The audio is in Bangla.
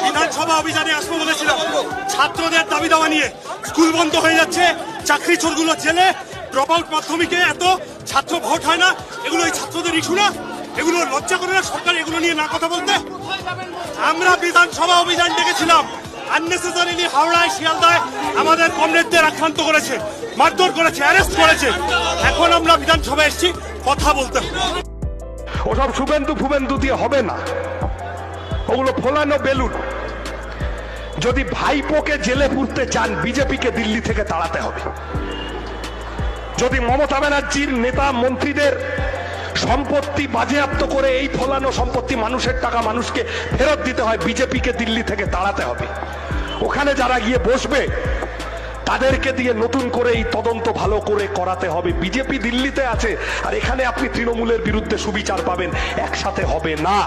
বিধানসভা অভিযানে আসবো বলেছিলাম, ছাত্রদের দাবি দাওয়া নিয়ে। স্কুল বন্ধ হয়ে যাচ্ছে, চাকরি চোরগুলো জেলে, ড্রপ আউট মাধ্যমিকে এত ছাত্র ভোট হয় না, এগুলো এই ছাত্রদের ইস্যু না? এগুলো লজ্জা করে না সরকার এগুলো নিয়ে না কথা বলতে? আমরা বিধানসভা অভিযান ডেকেছিলাম, আননেসেসারিলি হাওড়ায় শিয়ালদায় আমাদের কমরেডদের আক্রান্ত করেছে, মারধর করেছে, অ্যারেস্ট করেছে। এখন আমরা বিধানসভায় এসেছি কথা বলতে। ওসব শুভেন্দু দিয়ে হবে না, ওগুলো ফোলানো বেলুন। যদি ভাইপোকে জেলে পুরতে চান, বিজেপিকে দিল্লি থেকে তাড়াতে হবে। যদি মমতা ব্যানার্জির নেতা মন্ত্রীদের সম্পত্তি বাজেয়াপ্ত করে এই ফলানো সম্পত্তি, মানুষের টাকা মানুষকে ফেরত দিতে হয়, বিজেপিকে দিল্লি থেকে তাড়াতে হবে। ওখানে যারা গিয়ে বসবে তাদেরকে দিয়ে নতুন করে এই তদন্ত ভালো করে করাতে হবে। বিজেপি দিল্লিতে আছে আর এখানে আপনি তৃণমূলের বিরুদ্ধে সুবিচার পাবেন, একসাথে হবে না।